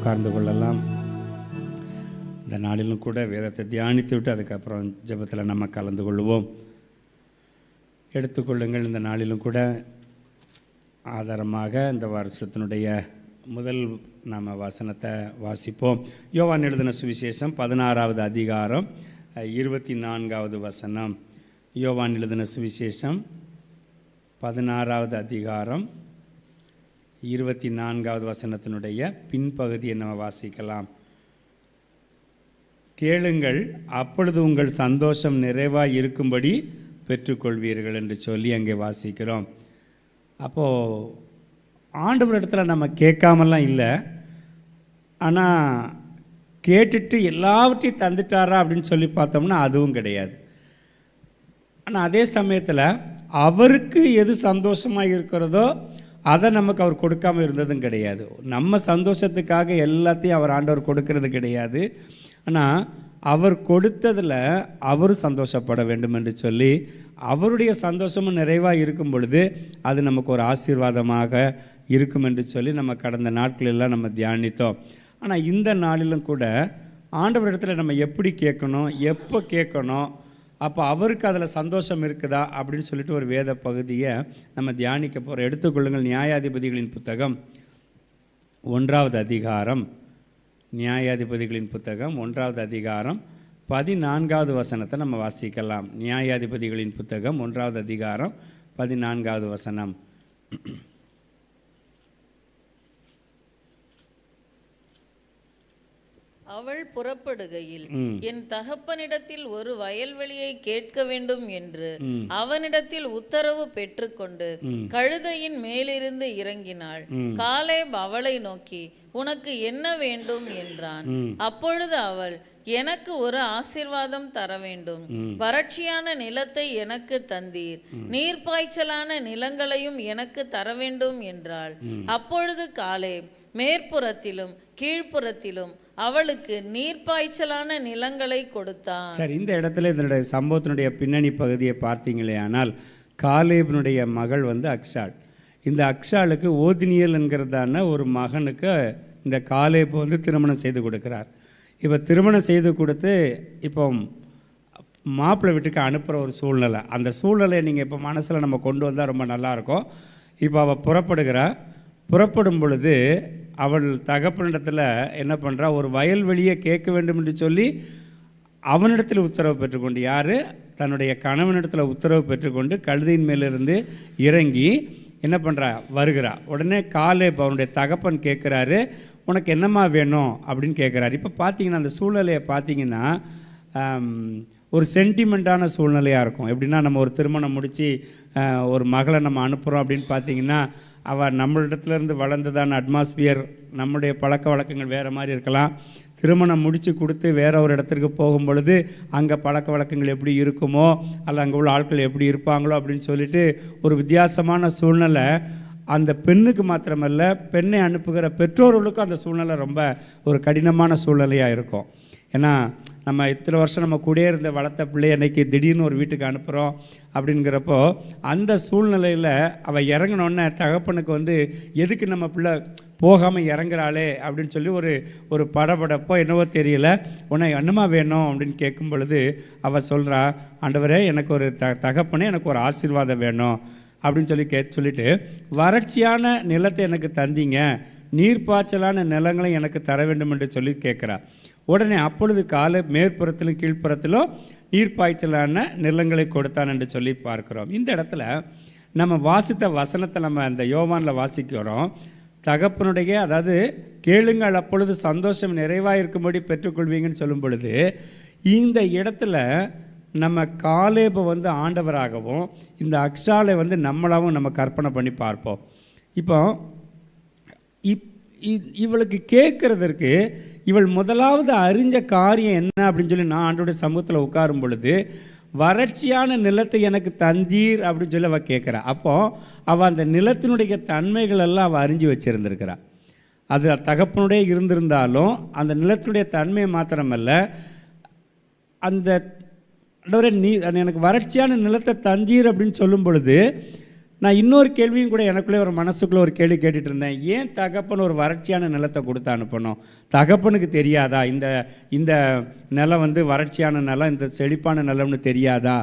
உட்கார்ந்து கொள்ளலாம். இந்த நாளிலும் கூட வேதத்தை தியானித்து விட்டு அதுக்கப்புறம் ஜெபத்தில் நம்ம கலந்து கொள்வோம். எடுத்துக்கொள்ளுங்கள். இந்த நாளிலும் கூட ஆதாரமாக இந்த வருஷத்தினுடைய முதல் நாம் வசனத்தை வாசிப்போம். யோவான் எழுதின சுவிசேஷம் 16வது அதிகாரம் 24வது வசனம். யோவான் எழுதின சுவிசேஷம் 16வது அதிகாரம் 24வது வசனத்தினுடைய பின்பகுதியை நம்ம வாசிக்கலாம். கேளுங்கள், அப்பொழுது உங்கள் சந்தோஷம் நிறைவாக இருக்கும்படி பெற்றுக்கொள்வீர்கள் என்று சொல்லி அங்கே வாசிக்கிறோம். அப்போது ஆண்டவர் இடத்துல நம்ம கேட்காமலாம் இல்லை, ஆனால் கேட்டுட்டு எல்லாவற்றையும் தந்துட்டாரா அப்படின்னு சொல்லி பார்த்தோம்னா அதுவும் கிடையாது. ஆனால் அதே சமயத்தில் அவருக்கு எது சந்தோஷமாக இருக்கிறதோ அதை நமக்கு அவர் கொடுக்காமல் இருந்ததும் கிடையாது. நம்ம சந்தோஷத்துக்காக எல்லாத்தையும் அவர் ஆண்டவர் கொடுக்கறது கிடையாது. ஆனால் அவர் கொடுத்ததில் அவர் சந்தோஷப்பட வேண்டும் என்று சொல்லி அவருடைய சந்தோஷமும் நிறைவாக இருக்கும் பொழுது அது நமக்கு ஒரு ஆசீர்வாதமாக இருக்கும் என்று சொல்லி நம்ம கடந்த நாட்களெல்லாம் நம்ம தியானித்தோம். ஆனால் இந்த நாளிலும் கூட ஆண்டவரிடத்தில் நம்ம எப்படி கேட்கணும், எப்போ கேட்கணும், அப்போ அவருக்கு அதில் சந்தோஷம் இருக்குதா அப்படின்னு சொல்லிட்டு ஒரு வேத பகுதியை நம்ம தியானிக்க போகிறோம். எடுத்துக்கொள்ளுங்கள். நியாயாதிபதிகளின் புத்தகம் 1வது அதிகாரம். நியாயாதிபதிகளின் புத்தகம் 1வது அதிகாரம் 14வது வசனத்தை நம்ம வாசிக்கலாம். நியாயாதிபதிகளின் புத்தகம் 1வது அதிகாரம் 14வது வசனம். அவள் புறப்படுகையில் என் தகப்பனிடத்தில் ஒரு வயல்வெளியை கேட்க வேண்டும் என்று அவனிடத்தில் உத்தரவு பெற்றுக்கொண்டு கழுதையின் மேலிருந்து இறங்கினாள். காலேப் அவளை நோக்கி, உனக்கு என்ன வேண்டும் என்றான். அப்பொழுது அவள், எனக்கு ஒரு ஆசீர்வாதம் தர வேண்டும், வறட்சியான நிலத்தை எனக்கு தந்தீர், நீர்ப்பாய்ச்சலான நிலங்களையும் எனக்கு தர வேண்டும் என்றாள். அப்பொழுது காலேப் மேற்புறத்திலும் கீழ்ப்புறத்திலும் அவளுக்கு நீர்ப்பாய்ச்சலான நிலங்களை கொடுத்தான். சரி, இந்த இடத்துல இதனுடைய சம்பவத்தினுடைய பின்னணி பகுதியை பார்த்தீங்களே ஆனால் காலேபினுடைய மகள் அக்சாள். இந்த அக்சாளுக்கு ஓதினியல் என்கிறதான ஒரு மகனுக்கு இந்த காலேப் திருமணம் செய்து கொடுக்குறார். இப்போ திருமணம் செய்து கொடுத்து இப்போ மாப்பிள்ளை வீட்டுக்கு அனுப்புகிற ஒரு சூழ்நிலை. அந்த சூழ்நிலையை நீங்கள் இப்போ மனசில் நம்ம கொண்டு வந்தால் ரொம்ப நல்லாயிருக்கும். இப்போ அவள் புறப்படும் பொழுது அவள் தகப்பனிடத்தில் என்ன பண்ணுறா, ஒரு வயல்வெளியை கேட்க வேண்டும் என்று சொல்லி அவனிடத்தில் உத்தரவு பெற்றுக்கொண்டு, யார், தன்னுடைய கணவனிடத்தில் உத்தரவு பெற்றுக்கொண்டு கழுதையின் மேலிருந்து இறங்கி என்ன பண்ணுறா, வருகிறா. உடனே காலேப் அவனுடைய தகப்பன் கேட்குறாரு, உனக்கு என்னம்மா வேணும் அப்படின்னு கேட்குறாரு. இப்போ பார்த்தீங்கன்னா அந்த சூழ்நிலையை பார்த்தீங்கன்னா ஒரு சென்டிமெண்ட்டான சூழ்நிலையாக இருக்கும். எப்படின்னா நம்ம ஒரு திருமணம் முடித்து ஒரு மகளை நம்ம அனுப்புகிறோம் அப்படின்னு பார்த்தீங்கன்னா அவள் நம்மளிடத்துலேருந்து வளர்ந்ததான அட்மாஸ்பியர், நம்முடைய பழக்க வழக்கங்கள் வேறு மாதிரி இருக்கலாம். திருமணம் முடித்து கொடுத்து வேற ஒரு இடத்துக்கு போகும் பொழுது அங்கே பழக்க வழக்கங்கள் எப்படி இருக்குமோ அல்ல அங்கே உள்ள ஆட்கள் எப்படி இருப்பாங்களோ அப்படின்னு சொல்லிட்டு ஒரு வித்தியாசமான சூழ்நிலை அந்த பெண்ணுக்கு மாத்திரமல்ல, பெண்ணை அனுப்புகிற பெற்றோர்களுக்கும் அந்த சூழ்நிலை ரொம்ப ஒரு கடினமான சூழ்நிலையாக இருக்கும். ஏன்னா நம்ம இத்தனை வருஷம் நம்ம கூடயே இருந்த வளர்த்த பிள்ளைய அன்றைக்கி திடீர்னு ஒரு வீட்டுக்கு அனுப்புகிறோம் அப்படிங்கிறப்போ அந்த சூழ்நிலையில் அவள் இறங்கினோடனே தகப்பனுக்கு எதுக்கு நம்ம பிள்ளை போகாமல் இறங்குறாளே அப்படின்னு சொல்லி ஒரு படபடப்போ என்னவோ தெரியல. உன்னை என்னமா வேணும் அப்படின்னு கேட்கும் பொழுது அவள் சொல்கிறா, ஆண்டவரே எனக்கு ஒரு தகப்பனே எனக்கு ஒரு ஆசீர்வாதம் வேணும் அப்படின்னு சொல்லிட்டு வறட்சியான நிலத்தை எனக்கு தந்தீங்க, நீர்ப்பாய்ச்சலான நிலங்களை எனக்கு தர வேண்டும் என்று சொல்லி கேட்குறா. உடனே அப்பொழுது காலேப் மேற்புறத்திலும் கீழ்ப்புறத்திலும் நீர்ப்பாய்ச்சலான நிலங்களை கொடுத்தான் என்று சொல்லி பார்க்கிறோம். இந்த இடத்துல நம்ம வாசித்த வசனத்தை நம்ம அந்த யோவானில் வாசிக்கிறோம். தகப்பனுடைய, அதாவது கேளுங்கள் அப்பொழுது சந்தோஷம் நிறைவாக இருக்கும்படி பெற்றுக்கொள்வீங்கன்னு சொல்லும் பொழுது இந்த இடத்துல நம்ம காலேபை ஆண்டவராகவும் இந்த அக்சாலை நம்மளாகவும் நம்ம கற்பனை பண்ணி பார்ப்போம். இப்போ இவளுக்கு கேட்குறதற்கு இவள் முதலாவது அறிஞ்ச காரியம் என்ன அப்படின்னு சொல்லி நான் ஆண்டோடைய சமூகத்தில் உட்காரும் பொழுது வறட்சியான நிலத்தை எனக்கு தந்தீர் அப்படின்னு சொல்லி அவள் கேட்குறா. அப்போது அவள் அந்த நிலத்தினுடைய தன்மைகள் எல்லாம் அவள் அறிஞ்சு வச்சுருந்துருக்கிறா. அது தகப்பனுடைய இருந்திருந்தாலும் அந்த நிலத்தினுடைய தன்மை மாத்திரமல்ல, அந்த நீ எனக்கு வறட்சியான நிலத்தை தந்தீர் அப்படின்னு சொல்லும் பொழுது நான் இன்னொரு கேள்வியும் கூட எனக்குள்ளே ஒரு மனசுக்குள்ளே ஒரு கேள்வி கேட்டுட்டு இருந்தேன். ஏன் தகப்பன் ஒரு வறட்சியான நிலத்தை கொடுத்து அனுப்பணும்? தகப்பனுக்கு தெரியாதா இந்த இந்த நிலம் வந்து வறட்சியான நிலம், இந்த செழிப்பான நிலம்னு தெரியாதா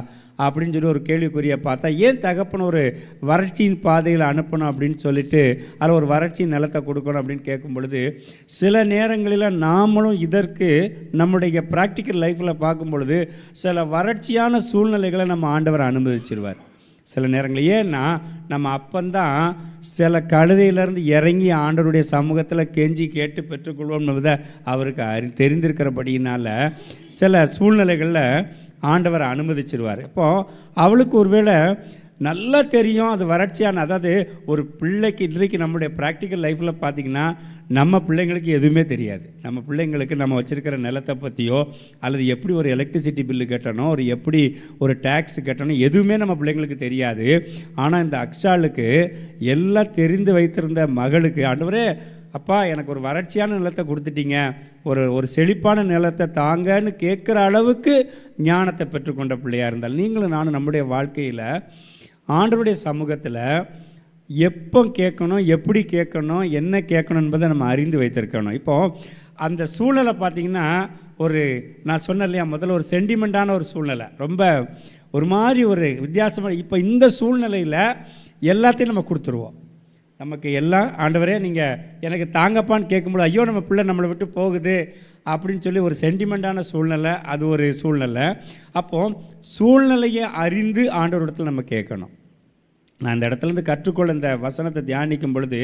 அப்படின்னு சொல்லி ஒரு கேள்விக்குரிய பார்த்தா, ஏன் தகப்பன் ஒரு வறட்சியின் பாதையில் அனுப்பணும் அப்படின்னு சொல்லிட்டு அதில் ஒரு வறட்சியின் நிலத்தை கொடுக்கணும் அப்படின்னு கேட்கும் பொழுது, சில நேரங்களில் நாமளும் இதற்கு நம்முடைய ப்ராக்டிக்கல் லைஃப்பில் பார்க்கும் பொழுது சில வறட்சியான சூழ்நிலைகளை நம்ம ஆண்டவர் அனுமதிச்சிருவார் சில நேரங்கள். ஏன்னா நம்ம அப்பந்தான் சில கழுதையிலேருந்து இறங்கி ஆண்டவருடைய சமூகத்தில் கெஞ்சி கேட்டு பெற்றுக்கொள்வோம் என்பதை அவருக்கு தெரிந்திருக்கிறபடியினால் சில சூழ்நிலைகளில் ஆண்டவர் அனுமதிச்சிருவார். இப்போது அவளுக்கு ஒருவேளை நல்லா தெரியும் அது வறட்சியான, அதாவது ஒரு பிள்ளைக்கு இன்றைக்கு நம்முடைய ப்ராக்டிக்கல் லைஃப்பில் பார்த்திங்கன்னா நம்ம பிள்ளைங்களுக்கு எதுவுமே தெரியாது. நம்ம பிள்ளைங்களுக்கு நம்ம வச்சுருக்கிற நிலத்தை பற்றியோ அல்லது எப்படி ஒரு எலக்ட்ரிசிட்டி பில்லு கட்டணும், ஒரு எப்படி ஒரு டேக்ஸ் கட்டணும், எதுவுமே நம்ம பிள்ளைங்களுக்கு தெரியாது. ஆனால் இந்த அக்ஷாலுக்கு எல்லாம் தெரிந்து வைத்திருந்த மகளுக்கு, ஆண்டவரே அப்பா எனக்கு ஒரு வறட்சியான நிலத்தை கொடுத்துட்டீங்க, ஒரு செழிப்பான நிலத்தை தாங்கன்னு கேட்குற அளவுக்கு ஞானத்தை பெற்றுக்கொண்ட பிள்ளையாக இருந்தால் நீங்களும் நானும் நம்முடைய வாழ்க்கையில் ஆண்டவருடைய சமூகத்தில் எப்போ கேட்கணும், எப்படி கேட்கணும், என்ன கேட்கணும் என்பதை நம்ம அறிந்து வைத்திருக்கணும். இப்போது அந்த சூழ்நிலை பார்த்திங்கன்னா நான் சொன்னேன் இல்லையா முதல்ல, ஒரு சென்டிமெண்ட்டான ஒரு சூழ்நிலை, ரொம்ப ஒரு மாதிரி ஒரு வித்தியாசமாக. இப்போ இந்த சூழ்நிலையில் எல்லாத்தையும் நம்ம கொடுத்துருவோம். நமக்கு எல்லாம் ஆண்டவரே நீங்கள் எனக்கு தாங்கப்பான்னு கேட்கும்போது, ஐயோ நம்ம பிள்ளை நம்மளை விட்டு போகுது அப்படின்னு சொல்லி ஒரு சென்டிமெண்ட்டான சூழ்நிலை, அது ஒரு சூழ்நிலை. அப்போது சூழ்நிலையை அறிந்து ஆண்டவரிடத்தில் நம்ம கேட்கணும். நான் இந்த இடத்துலேருந்து கற்றுக்கொள்ள இந்த வசனத்தை தியானிக்கும் பொழுது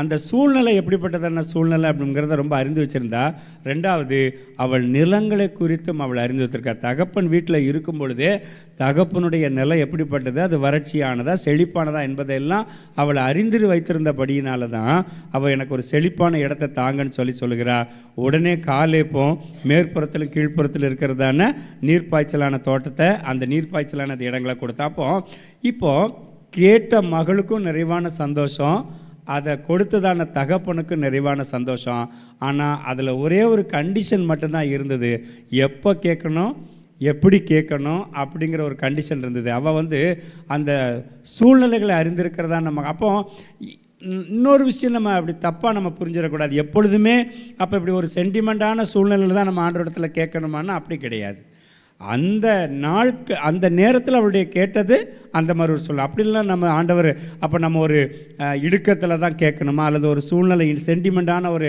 அந்த சூழ்நிலை எப்படிப்பட்டதான சூழ்நிலை அப்படிங்கிறத ரொம்ப அறிந்து வச்சுருந்தா. ரெண்டாவது, அவள் நிலங்களை குறித்தும் அவள் அறிந்து வச்சிருக்கா. தகப்பன் வீட்டில் இருக்கும் பொழுதே தகப்பனுடைய நிலம் எப்படிப்பட்டது, அது வறட்சியானதா செழிப்பானதா என்பதையெல்லாம் அவள் அறிந்து வைத்திருந்தபடியினால தான் அவள் எனக்கு ஒரு செழிப்பான இடத்தை தாங்கன்னு சொல்லுகிறா. உடனே காலேப்பும் மேற்புறத்திலும் கீழ்ப்புறத்தில் இருக்கிறதான நீர்ப்பாய்ச்சலான தோட்டத்தை, அந்த நீர்ப்பாய்ச்சலான இடங்களை கொடுத்தா. இப்போது கேட்ட மகளுக்கும் நிறைவான சந்தோஷம், அதை கொடுத்ததான தகப்பனுக்கும் நிறைவான சந்தோஷம். ஆனால் அதில் ஒரே ஒரு கண்டிஷன் மட்டும்தான் இருந்தது, எப்போ கேட்கணும், எப்படி கேட்கணும் அப்படிங்கிற ஒரு கண்டிஷன் இருந்தது. அவள் அந்த சூழ்நிலைகளை அறிந்திருக்கிறதா நம்ம. அப்போ இன்னொரு விஷயம் நம்ம அப்படி தப்பாக நம்ம புரிஞ்சிடக்கூடாது. எப்பொழுதுமே அப்போ இப்படி ஒரு சென்டிமெண்ட்டான சூழ்நிலையில் தான் நம்ம ஆண்டவரிடத்தில் கேட்கணுமானா அப்படி கிடையாது. அந்த நேரத்தில் அவளுடைய கேட்டது அந்த மாதிரி ஒரு சூழ்நிலை. அப்படிலாம் நம்ம ஆண்டவர் அப்போ நம்ம ஒரு இடுக்கத்தில் தான் கேட்கணுமா, அல்லது ஒரு சூழ்நிலை சென்டிமெண்ட்டான ஒரு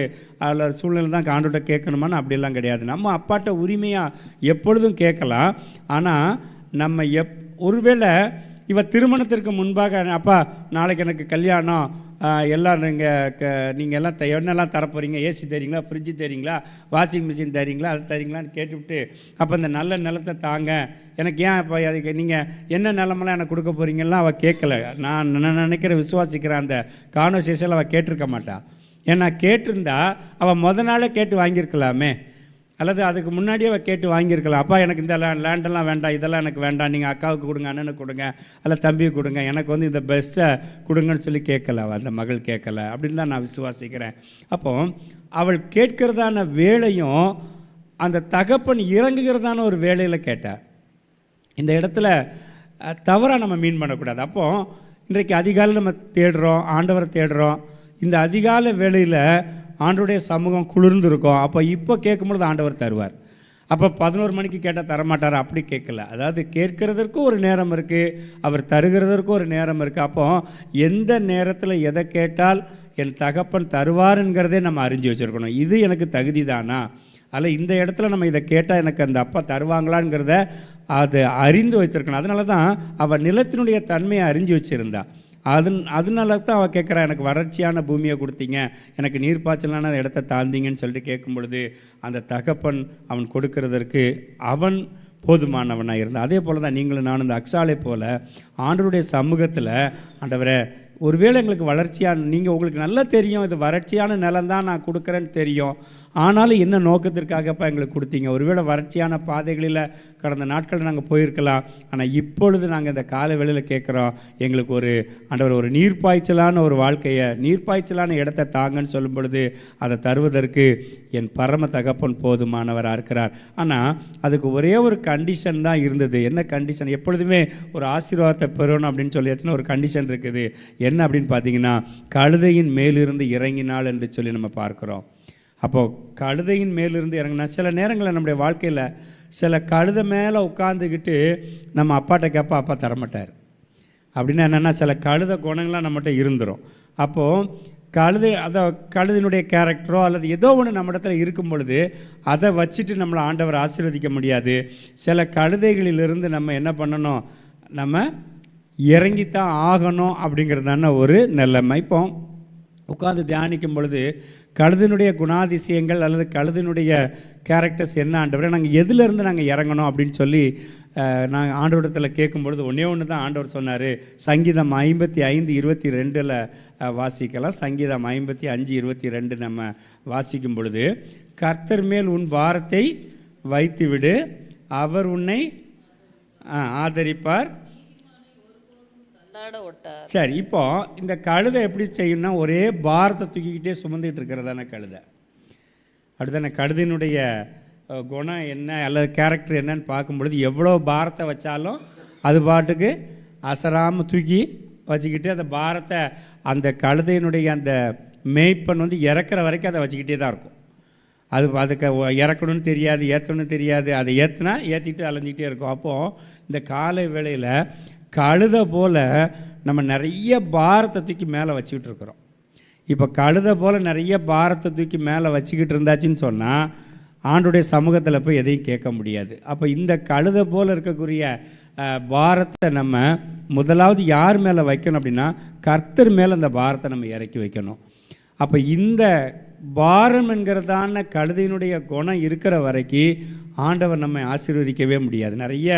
சூழ்நிலை தான் ஆண்டவர்கிட்ட கேட்கணுமான்னு அப்படிலாம் கிடையாது. நம்ம அப்பாட்ட உரிமையாக எப்பொழுதும் கேட்கலாம். ஆனால் நம்ம ஒருவேளை திருமணத்திற்கு முன்பாக, அப்பா நாளைக்கு எனக்கு கல்யாணம், எல்லாம் நீங்கள் எல்லாம் என்னெல்லாம் தரப்போகிறீங்க, ஏசி தரீங்களா, ஃப்ரிட்ஜு தரீங்களா, வாஷிங் மிஷின் தரீங்களா, அது தரீங்களான்னு கேட்டுவிட்டு அப்போ இந்த நல்ல நிலத்தை தாங்க, எனக்கு ஏன் இப்போ அதுக்கு நீங்கள் என்ன நிலமெல்லாம் எனக்கு கொடுக்க போகிறீங்கலாம் அவள் கேட்கல. நான் விசுவாசிக்கிறேன் அந்த கான்வர்சேஷனில் அவள் கேட்டிருக்க மாட்டாள். ஏன்னா கேட்டிருந்தா அவள் முத நாளே கேட்டு வாங்கியிருக்கலாமே, அல்லது அதுக்கு முன்னாடியே அவள் கேட்டு வாங்கியிருக்கலாம். அப்பா எனக்கு இந்த லேண்டெல்லாம் வேண்டாம், இதெல்லாம் எனக்கு வேண்டாம், நீங்கள் அக்காவுக்கு கொடுங்க, அண்ணனுக்கு கொடுங்க, அல்ல தம்பிக்கு கொடுங்க, எனக்கு இந்த பெஸ்ட்டை கொடுங்கன்னு சொல்லி கேட்கல. அந்த மகள் கேட்கல அப்படின்னு தான் நான் விசுவாசிக்கிறேன். அப்போது அவள் கேட்கிறதான வேலையும் அந்த தகப்பன் இறங்குகிறதான ஒரு வேலையில் கேட்டார். இந்த இடத்துல தவறாக நம்ம மீன் பண்ணக்கூடாது. அப்போது இன்றைக்கு அதிகாலை நம்ம தேடுறோம், ஆண்டவரை தேடுறோம். இந்த அதிகாலை வேளையில் ஆண்டவருடைய சமூகம் குளிர்ந்து இருக்கும். இப்போ கேட்கும்பொழுது ஆண்டவர் தருவார். அப்போ 11 மணிக்கு கேட்டால் தரமாட்டார், அப்படி கேட்கல. அதாவது கேட்கிறதற்கும் ஒரு நேரம் இருக்குது, அவர் தருகிறதற்கும் ஒரு நேரம் இருக்குது. அப்போ எந்த நேரத்தில் எதை கேட்டால் என் தகப்பன் தருவாருங்கிறதே நம்ம அறிஞ்சு வச்சுருக்கணும். இது எனக்கு தகுதி தானா, அல்ல இந்த இடத்துல நம்ம இதை கேட்டால் எனக்கு அந்த அப்பா தருவாங்களாங்கிறத அதை அறிந்து வச்சுருக்கணும். அதனால தான் அவள் நிலத்தினுடைய தன்மையை அறிஞ்சு வச்சுருந்தா. அதனால தான் அவள் கேட்குறா, எனக்கு வறட்சியான பூமியை கொடுத்தீங்க, எனக்கு நீர்ப்பாய்ச்சலான இடத்தை தாழ்ந்தீங்கன்னு சொல்லிட்டு கேட்கும் பொழுது அந்த தகப்பன் அவன் கொடுக்கறதற்கு அவன் போதுமானவனாக இருந்தான். அதே போல் தான் நீங்களும் நானும் இந்த அக்ஷாலை போல் ஆண்டவருடைய சமூகத்தில், ஆண்டவரே ஒருவேளை எங்களுக்கு வளர்ச்சியான, நீங்கள் உங்களுக்கு நல்லா தெரியும் இது வறட்சியான நிலம் தான் நான் கொடுக்குறேன்னு தெரியும், ஆனாலும் என்ன நோக்கத்திற்காகப்பா எங்களுக்கு கொடுத்தீங்க? ஒருவேளை வறட்சியான பாதைகளில் கடந்த நாட்களில் நாங்கள் போயிருக்கலாம், ஆனால் இப்பொழுது நாங்கள் இந்த கால வேளையில் கேட்குறோம், எங்களுக்கு ஒரு ஆண்டவர் ஒரு நீர்ப்பாய்ச்சலான ஒரு வாழ்க்கையை, நீர்ப்பாய்ச்சலான இடத்தை தாங்கன்னு சொல்லும் பொழுது அதை தருவதற்கு என் பரம தகப்பன் போதுமானவராக இருக்கிறார். ஆனால் அதுக்கு ஒரே ஒரு கண்டிஷன் தான் இருந்தது. என்ன கண்டிஷன்? எப்பொழுதுமே ஒரு ஆசீர்வாதத்தை பெறணும் அப்படின்னு சொல்லியாச்சுன்னா ஒரு கண்டிஷன் இருக்குது. என்ன அப்படின்னு பார்த்தீங்கன்னா, கழுதையின் மேலிருந்து இறங்கினாள் என்று சொல்லி நம்ம பார்க்குறோம். அப்போது கழுதையின் மேலிருந்து இறங்கினா, சில நேரங்களில் நம்முடைய வாழ்க்கையில் சில கழுதை மேலே உட்காந்துக்கிட்டு நம்ம அப்பாட்ட கேட்பா, அப்பா தரமாட்டார். அப்படின்னா என்னென்னா, சில கழுதை குணங்கள்லாம் நம்மகிட்ட இருந்துடும். அப்போது கழுதையினுடைய கேரக்டரோ அல்லது ஏதோ ஒன்று நம்ம இடத்துல இருக்கும் பொழுது அதை வச்சுட்டு நம்மளை ஆண்டவர் ஆசீர்வதிக்க முடியாது. சில கழுதைகளிலிருந்து நம்ம என்ன பண்ணணும்? நம்ம இறங்கித்தான் ஆகணும் அப்படிங்கிறதான ஒரு நிலைமை. இப்போ உட்காந்து தியானிக்கும் பொழுது கழுதினுடைய குணாதிசயங்கள் அல்லது கழுதினுடைய கேரக்டர்ஸ் என்ன ஆண்டவரே, நாங்கள் எதிலிருந்து நாங்கள் இறங்கணும் அப்படின்னு சொல்லி நாங்கள் ஆண்டவரிடத்தில் கேட்கும்பொழுது ஒன்றே ஒன்று தான் ஆண்டவர் சொன்னார். சங்கீதம் 55:22 வாசிக்கலாம். சங்கீதம் 55:22 நம்ம வாசிக்கும் பொழுது, கர்த்தர் மேல் உன் பாரத்தை வைத்துவிடு, அவர் உன்னை ஆதரிப்பார். சரி, இப்போ இந்த கழுதை எப்படி செய்யணும்னா, ஒரே பாரத்தை தூக்கிக்கிட்டே சுமந்துக்கிட்டு இருக்கிறதான கழுதை. அப்படித்தானே? கழுதையினுடைய குணம் என்ன அல்லது கேரக்டர் என்னன்னு பார்க்கும்பொழுது, எவ்வளோ பாரத்தை வச்சாலும் அது பாட்டுக்கு அசராமல் தூக்கி வச்சுக்கிட்டு அந்த பாரத்தை அந்த கழுதையினுடைய அந்த மேய்ப்பன் இறக்குற வரைக்கும் அதை வச்சுக்கிட்டே தான் இருக்கும். அதுக்கு இறக்கணும்னு தெரியாது, ஏற்றணும்னு தெரியாது, அதை ஏற்றினா ஏற்றிட்டு அலைஞ்சிக்கிட்டே இருக்கும். அப்போது இந்த காலை வேளையில் கழுதை போல் நம்ம நிறைய பாரத்தை தூக்கி மேலே வச்சுக்கிட்டு இருக்கிறோம். இப்போ கழுதை போல் நிறைய பாரத்தை தூக்கி மேலே வச்சுக்கிட்டு இருந்தாச்சின்னு சொன்னால் ஆண்டுடைய சமூகத்தில் போய் எதையும் கேட்க முடியாது. அப்போ இந்த கழுதை போல் இருக்கக்கூடிய பாரத்தை நம்ம முதலாவது யார் மேலே வைக்கணும் அப்படின்னா, கர்த்தர் மேலே அந்த பாரத்தை நம்ம இறக்கி வைக்கணும். அப்போ இந்த பாரம் என்கிறதான கழுதையினுடைய குணம் இருக்கிற வரைக்கும் ஆண்டவர் நம்மை ஆசீர்வதிக்கவே முடியாது. நிறைய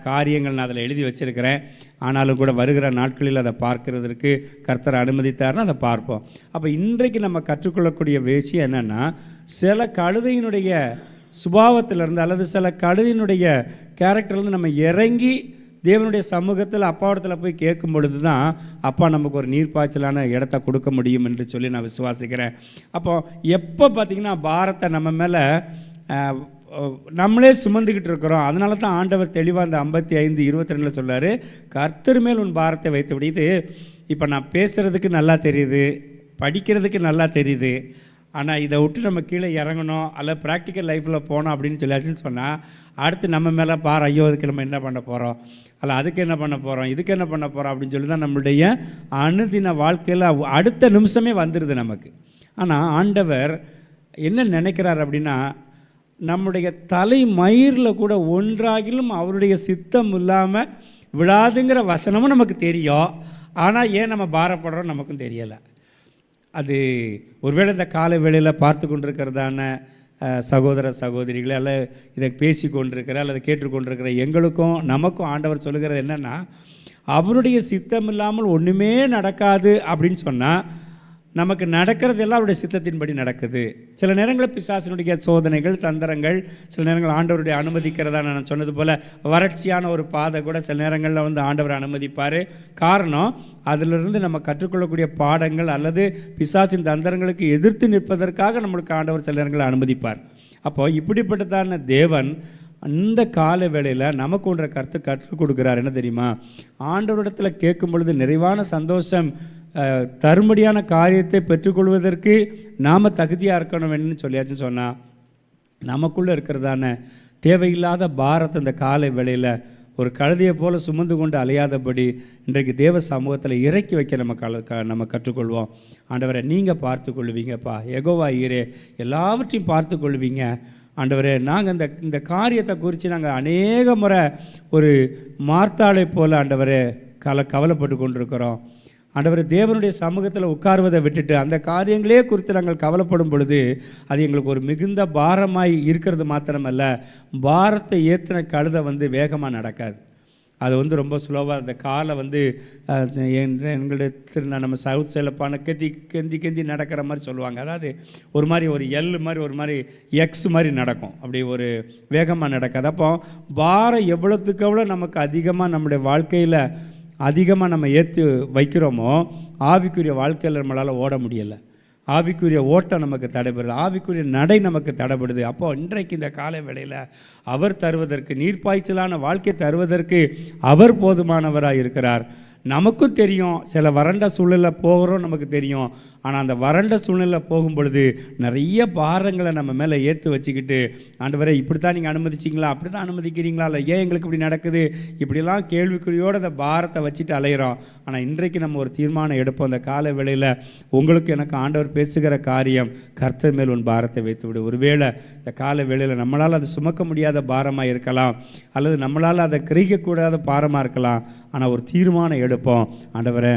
காரியங்கள் நான் அதில் எழுதி வச்சுருக்கிறேன். ஆனாலும் கூட வருகிற நாட்களில் அதை பார்க்கறதற்கு கர்த்தர் அனுமதித்தார்னா அதை பார்ப்போம். அப்போ இன்றைக்கு நம்ம கற்றுக்கொள்ளக்கூடிய விஷயம் என்னென்னா, சில கழுதையினுடைய சுபாவத்திலிருந்து அல்லது சில கழுதையினுடைய கேரக்டர்லேருந்து நம்ம இறங்கி தேவனுடைய சமூகத்தில் அப்பாவிடத்தில் போய் கேட்கும் பொழுது தான் அப்பா நமக்கு ஒரு நீர்ப்பாய்ச்சலான இடத்த கொடுக்க முடியும் என்று சொல்லி நான் விசுவாசிக்கிறேன். அப்போது எப்போ பார்த்திங்கன்னா பாரத்தை நம்ம மேலே நம்மளே சுமந்துக்கிட்டு இருக்கிறோம். அதனால தான் ஆண்டவர் தெளிவாக அந்த 55:22 சொல்கிறார், கர்த்தர் மேல் உன் பாரத்தை வைத்து விடுது. இப்போ நான் பேசுகிறதுக்கு நல்லா தெரியுது, படிக்கிறதுக்கு நல்லா தெரியுது, ஆனால் இதை விட்டு நம்ம கீழே இறங்கணும் அல்ல ப்ராக்டிக்கல் லைஃப்பில் போனோம் அப்படின்னு சொல்லியாச்சுன்னு சொன்னால் அடுத்து நம்ம மேலே பார், ஐயோ அதுக்கு நம்ம என்ன பண்ண போகிறோம், அல்ல அதுக்கு என்ன பண்ண போகிறோம், இதுக்கு என்ன பண்ண போகிறோம் அப்படின்னு சொல்லி தான் நம்மளுடைய அனுதின வாழ்க்கையில் அடுத்த நிமிஷமே வந்துடுது நமக்கு. ஆனால் ஆண்டவர் என்ன நினைக்கிறார் அப்படின்னா, நம்முடைய தலை மயிரில் கூட ஒன்றாகிலும் அவருடைய சித்தம் இல்லாமல் விழாதுங்கிற வசனமும் நமக்கு தெரியும். ஆனால் ஏன் நம்ம பாரப்படுறோம் நமக்கும் தெரியலை. அது ஒருவேளை இந்த காலை வேளையில் பார்த்து கொண்டிருக்கிறதான சகோதர சகோதரிகளை அல்ல இதை பேசி கொண்டிருக்கிற அல்லது கேட்டுக்கொண்டிருக்கிற எங்களுக்கும் நமக்கும் ஆண்டவர் சொல்லுகிறது என்னென்னா, அவருடைய சித்தம் இல்லாமல் ஒன்றுமே நடக்காது அப்படின்னு சொன்னால் நமக்கு நடக்கிறதெல்லாம் அவருடைய சித்தத்தின்படி நடக்குது. சில நேரங்களில் பிசாசினுடைய சோதனைகள் தந்திரங்கள், சில நேரங்கள் ஆண்டவருடைய அனுமதிக்கிறதா நான் சொன்னது போல் வறட்சியான ஒரு பாதை கூட சில நேரங்களில் ஆண்டவர் அனுமதிப்பார். காரணம், அதிலிருந்து நம்ம கற்றுக்கொள்ளக்கூடிய பாடங்கள் அல்லது பிசாசின் தந்திரங்களுக்கு எதிர்த்து நிற்பதற்காக நம்மளுக்கு ஆண்டவர் சில நேரங்களில் அனுமதிப்பார். அப்போது இப்படிப்பட்டதான தேவன் அந்த கால வேளையில் நமக்கு ஒன்றை கற்றுக் கொடுக்குறார். என்ன தெரியுமா? ஆண்டவரிடத்தில் கேட்கும் பொழுது நிறைவான சந்தோஷம் தரும்படியான காரியத்தை பெற்றுக்கொள்வதற்கு நாம் தகுதியாக இருக்கணும்னு சொல்லியாச்சுன்னு சொன்னால், நமக்குள்ளே இருக்கிறதான தேவையில்லாத பாரத்தை இந்த காலை வேளையில் ஒரு கழுதையை போல் சுமந்து கொண்டு அலையாதபடி இன்றைக்கு தேவ சமூகத்தில் இறக்கி வைக்க நம்ம கற்றுக்கொள்வோம். ஆண்டவரை நீங்கள் பார்த்து கொள்வீங்கப்பா, யெகோவா ஈரே எல்லாவற்றையும் பார்த்து கொள்வீங்க. ஆண்டவரே, நாங்கள் இந்த காரியத்தை குறித்து நாங்கள் அநேக முறை ஒரு மார்த்தாளை போல் ஆண்டவரே கவலைப்பட்டு கொண்டிருக்கிறோம். ஆண்டவரே, தேவனுடைய சமூகத்தில் உட்காருவதை விட்டுட்டு அந்த காரியங்களே குறித்து நாங்கள் கவலைப்படும் பொழுது அது எங்களுக்கு ஒரு மிகுந்த பாரமாய் இருக்கிறது மாத்திரமல்ல, பாரத்தை ஏற்றின கழுதை வேகமாக நடக்காது. அது வந்து ரொம்ப ஸ்லோவாக அந்த காலை வந்து எங்களுடைய நம்ம சவுத் சைடில் கெந்தி நடக்கிற மாதிரி சொல்லுவாங்க. அதாவது ஒரு மாதிரி ஒரு எல் மாதிரி ஒரு மாதிரி எக்ஸ் மாதிரி நடக்கும், அப்படி ஒரு வேகமாக நடக்காது. அப்போ பாரம் எவ்வளோத்துக்கு எவ்வளோ நமக்கு அதிகமாக நம்முடைய வாழ்க்கையில் அதிகமாக நம்ம ஏற்றி வைக்கிறோமோ ஆவிக்குரிய வாழ்க்கையில் நம்மளால் ஓட முடியலை. ஆவிக்குரிய ஓட்டம் நமக்கு தடைபடுது, ஆவிக்குரிய நடை நமக்கு தடைபடுது. அப்போது இன்றைக்கு இந்த காலை வேளையில் அவர் தருவதற்கு, நீர்ப்பாய்ச்சலான வாழ்க்கை தருவதற்கு அவர் போதுமானவராக இருக்கிறார். நமக்கும் தெரியும் சில வறண்ட சூழ்நிலையில் போகிறோம், நமக்கு தெரியும். ஆனால் அந்த வறண்ட சூழ்நிலையில் போகும் பொழுது நிறைய பாரங்களை நம்ம மேலே ஏற்று வச்சுக்கிட்டு, ஆண்டவரே இப்படி தான் நீங்கள் அனுமதிச்சிங்களா, அப்படி தான் அனுமதிக்கிறீங்களா, இல்லை ஏன் எங்களுக்கு இப்படி நடக்குது, இப்படிலாம் கேள்விக்குறியோடு அந்த பாரத்தை வச்சுட்டு அலைகிறோம். ஆனால் இன்றைக்கு நம்ம ஒரு தீர்மானம் எடுப்போம். அந்த காலை வேளையில் உங்களுக்கு எனக்கு ஆண்டவர் பேசுகிற காரியம், கர்த்தர் மேல் உன் பாரத்தை வைத்து விடு. ஒருவேளை இந்த காலை வேளையில் நம்மளால் அதை சுமக்க முடியாத பாரமாக இருக்கலாம், அல்லது நம்மளால் அதை கிரகிக்கக்கூடாத பாரமாக இருக்கலாம். ஆனால் ஒரு தீர்மானம் எடுப்போம். ஆண்டவரே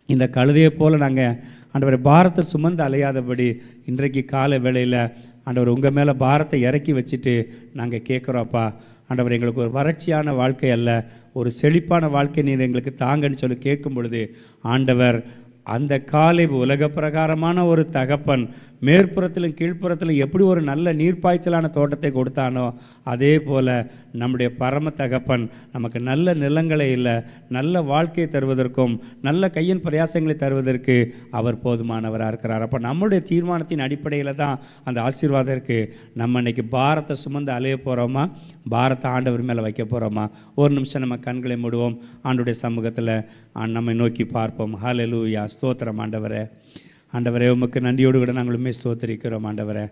இந்த கழுதையை போல் நாங்கள் ஆண்டவரை பாரத்தை சுமந்து அலையாதபடி இன்றைக்கு காலை வேளையில் ஆண்டவர் உங்கள் மேலே பாரத்தை இறக்கி வச்சுட்டு நாங்கள் கேட்குறோப்பா. ஆண்டவர் எங்களுக்கு ஒரு வறட்சியான வாழ்க்கை அல்ல, ஒரு செழிப்பான வாழ்க்கை நீர் எங்களுக்கு தாங்கன்னு சொல்லி கேட்கும் பொழுது ஆண்டவர் அந்த காலை உலக பிரகாரமான ஒரு தகப்பன் மேற்புறத்திலும் கீழ்ப்புறத்திலும் எப்படி ஒரு நல்ல நீர்ப்பாய்ச்சலான தோட்டத்தை கொடுத்தானோ அதே போல் நம்முடைய பரம தகப்பன் நமக்கு நல்ல நிலங்களை இல்லை, நல்ல வாழ்க்கையை தருவதற்கும் நல்ல கையின் பிரயாசங்களை தருவதற்கு அவர் போதுமானவராக இருக்கிறார். அப்போ நம்முடைய தீர்மானத்தின் அடிப்படையில் தான் அந்த ஆசீர்வாதம் இருக்குது. நம்ம இன்றைக்கி பாரத்தை சுமந்து அலைய போகிறோமா, பாரத்தை ஆண்டவர் மேலே வைக்க போகிறோமா? ஒரு நிமிஷம் நம்ம கண்களை மூடுவோம், ஆண்டுடைய சமூகத்தில் நம்மை நோக்கி பார்ப்போம். ஹல்லேலூயா, ஸ்தோத்திரம் ஆண்டவரே. ஆண்டவரே உமக்கு நன்றியோடு கூட நாங்களுமே ஸ்தோத்திரிக்கிறோம் ஆண்டவரே.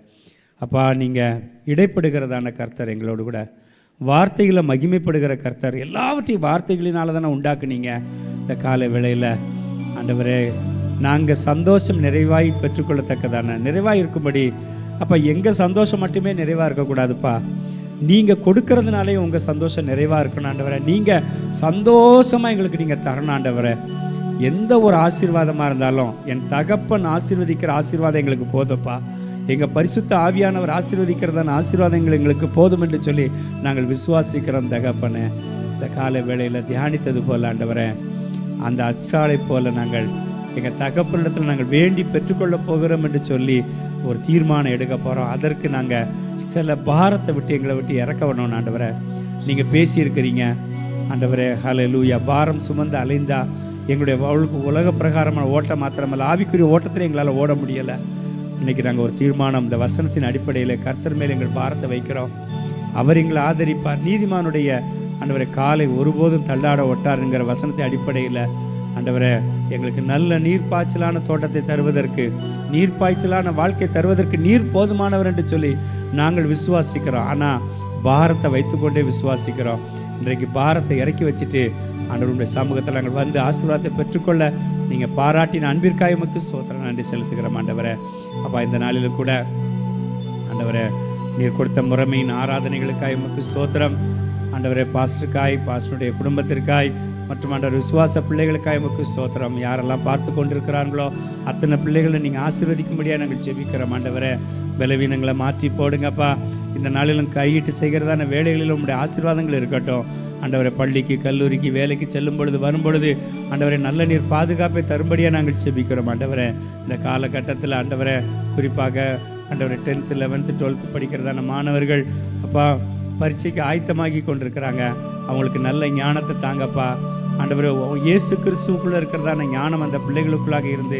அப்பா நீங்கள் இடைப்படுகிறதான கர்த்தர், எங்களோடு கூட வார்த்தைகளை மகிமைப்படுகிற கர்த்தர், எல்லாவற்றையும் வார்த்தைகளினால தானே உண்டாக்குனீங்க. இந்த காலை வேளையில் ஆண்டவரே நாங்கள் சந்தோஷம் நிறைவாய் பெற்றுக்கொள்ளத்தக்கதான நிறைவாக இருக்கும்படி, அப்போ எங்கள் சந்தோஷம் மட்டுமே நிறைவாக இருக்கக்கூடாதுப்பா, நீங்கள் கொடுக்கறதுனாலே உங்கள் சந்தோஷம் நிறைவாக இருக்கணும் ஆண்டவரே. நீங்கள் சந்தோஷமாக எங்களுக்கு நீங்கள் தரணும் ஆண்டவரே. எந்த ஒரு ஆசீர்வாதமாக இருந்தாலும் என் தகப்பன் ஆசீர்வதிக்கிற ஆசீர்வாதம் எங்களுக்கு போதும்ப்பா, எங்கள் பரிசுத்த ஆவியானவர் ஆசீர்வதிக்கிறதான ஆசீர்வாதங்கள் எங்களுக்கு போதும் என்று சொல்லி நாங்கள் விசுவாசிக்கிறோம் தகப்பனே. இந்த காலை வேளையில் தியானித்தது போல் ஆண்டவரே, அந்த அச்சாலை போல் நாங்கள் எங்கள் தகப்பனிடத்தில் நாங்கள் வேண்டி பெற்றுக்கொள்ள போகிறோம் என்று சொல்லி ஒரு தீர்மானம் எடுக்க போகிறோம். அதற்கு நாங்கள் சில பாரத்தை விட்டு எங்களை விட்டு இறக்க வேணும் ஆண்டவரே. நீங்கள் பேசியிருக்கிறீங்க ஆண்டவரே. ஹல்லேலூயா. பாரம் சுமந்து அலைந்தா எங்களுடைய உலக பிரகாரமான ஓட்டம் மாத்திரமல்ல, ஆவிக்குரிய ஓட்டத்தில் எங்களால் ஓட முடியலை. இன்றைக்கி நாங்கள் ஒரு தீர்மானம் இந்த வசனத்தின் அடிப்படையில் கர்த்தர் மேல் எங்கள் பாரத்தை வைக்கிறோம். அவர் எங்களை ஆதரிப்பார். நீதிமானுடைய ஆண்டவரை காலை ஒருபோதும் தள்ளாட ஒட்டாருங்கிற வசனத்தின் அடிப்படையில் ஆண்டவரே எங்களுக்கு நல்ல நீர்ப்பாய்ச்சலான தோட்டத்தை தருவதற்கு, நீர்ப்பாய்ச்சலான வாழ்க்கை தருவதற்கு நீர் போதுமானவர் என்று சொல்லி நாங்கள் விசுவாசிக்கிறோம். ஆனால் பாரத்தை வைத்துக்கொண்டே விசுவாசிக்கிறோம். இன்றைக்கு பாரத்தை இறக்கி வச்சுட்டு ஆண்டவருடைய சமூகத்தில் நாங்கள் வந்து ஆசீர்வாதத்தை பெற்றுக்கொள்ள நீங்கள் பாராட்டின அன்பிற்காய் உமக்கு ஸ்தோத்திரம், நன்றி செலுத்துகிறோம் ஆண்டவரே. அப்பா இந்த நாளிலும் கூட ஆண்டவரே நீர் கொடுத்த முறைமையின் ஆராதனைகளுக்காய் உமக்கு ஸ்தோத்திரம் ஆண்டவரே. பாஸ்டருடைய குடும்பத்திற்காய் மற்றும் ஆண்டவர் விசுவாச பிள்ளைகளுக்காய் உமக்கு ஸ்தோத்திரம். யாரெல்லாம் பார்த்து கொண்டிருக்கிறார்களோ அத்தனை பிள்ளைகளை நீங்கள் ஆசீர்வதிக்கும்படியாக நாங்கள் ஜெபிக்கிறோம் ஆண்டவரே. பலவீனங்களை மாற்றி போடுங்கப்பா. இந்த நாளிலும் கையிட்டு செய்கிறதான வேலைகளிலும் உங்களுடைய ஆசீர்வாதங்கள் இருக்கட்டும் ஆண்டவரை. பள்ளிக்கு கல்லூரிக்கு வேலைக்கு செல்லும் பொழுது வரும் பொழுது ஆண்டவரை நல்ல நீர் பாதுகாப்பை தரும்படியாக நாங்கள் ஜெபிக்கிறோம் ஆண்டவரை. இந்த காலகட்டத்தில் ஆண்டவரை குறிப்பாக ஆண்டவரை 10th 11th 12th படிக்கிறதான மாணவர்கள் அப்பா பரீட்சைக்கு ஆயத்தமாகி கொண்டிருக்கிறாங்க. அவங்களுக்கு நல்ல ஞானத்தை தாங்கப்பா ஆண்டவரே. இயேசு கிறிஸ்துவுக்குள்ளே இருக்கிறதான ஞானம் அந்த பிள்ளைகளுக்குள்ளாக இருந்து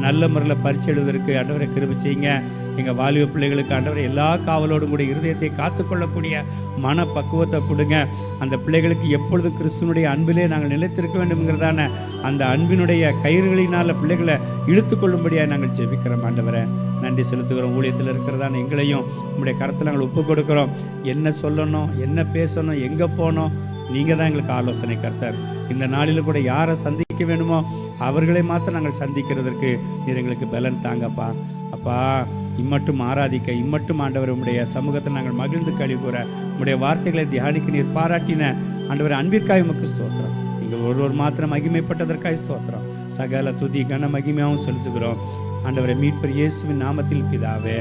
நல்ல முறையில் பரீட்சை எழுதுவதற்கு ஆண்டவரை கிருபை செய்யுங்க. எங்கள் வாலிப பிள்ளைகளுக்கு ஆண்டவரை எல்லா காவலோடும் கூட இருதயத்தை காத்துக்கொள்ளக்கூடிய மன பக்குவத்தை கொடுங்க. அந்த பிள்ளைகளுக்கு எப்பொழுதும் கிறிஸ்துவனுடைய அன்பிலே நாங்கள் நிலைத்திருக்க வேண்டும்ங்கிறதான அந்த அன்பினுடைய கயிறுகளினால் பிள்ளைகளை இழுத்து கொள்ளும்படியாக நாங்கள் ஜெபிக்கிறோம் ஆண்டவரை. நன்றி செலுத்துகிறோம். ஊழியத்தில் இருக்கிறதான எங்களையும் உங்களுடைய கருத்தில் நாங்கள் ஒப்பு கொடுக்குறோம். என்ன சொல்லணும், என்ன பேசணும், எங்கே போனோம், நீங்கள் தான் எங்களுக்கு ஆலோசனை கர்த்தர். இந்த நாளில் கூட யாரை சந்திக்க வேணுமோ அவர்களை மாத்திரம் நாங்கள் சந்திக்கிறதற்கு நீர் எங்களுக்கு பலன் தாங்கப்பா. அப்பா இம்மட்டும் ஆராதிக்க, இம்மட்டும் ஆண்டவர் உம்முடைய சமூகத்தில் நாங்கள் மகிழ்ந்து கழிவுற உம்முடைய வார்த்தைகளை தியானிக்க நீர் பாராட்டின ஆண்டவர் அன்பிற்காய் உமக்கு ஸ்தோத்திரம். நீங்கள் ஒருவர் மாத்திரம் மகிமைப்பட்டதற்காய் ஸ்தோத்திரம். சகல துதி கன மகிமையாகவும் செலுத்துகிறோம் ஆண்டவரை. மீட்பர் இயேசுவின் நாமத்தில் பிதாவே,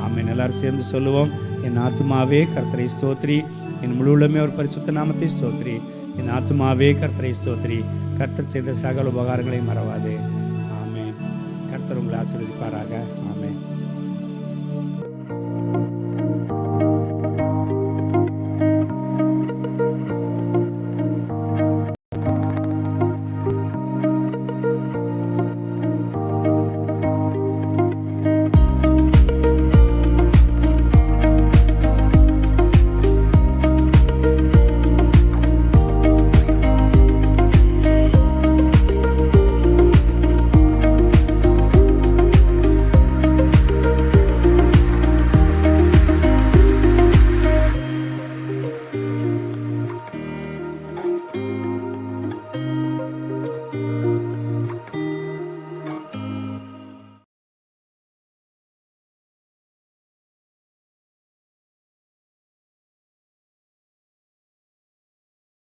ஆமென். எல்லாரும் சேர்ந்து சொல்லுவோம். என் ஆத்துமாவே கர்த்தரை ஸ்தோத்ரி, என் முழு உள்ளமே ஒரு பரிசுத்த நாமத்தை ஸ்தோத்ரி. என் ஆத்துமாவே கர்த்தரை ஸ்தோத்திரி, கர்த்தர் செய்த சகல உபகாரங்களை மறவாதே. ஆமென். கர்த்தர் உங்களை ஆசீர்வதிப்பாராக. ஆமென்.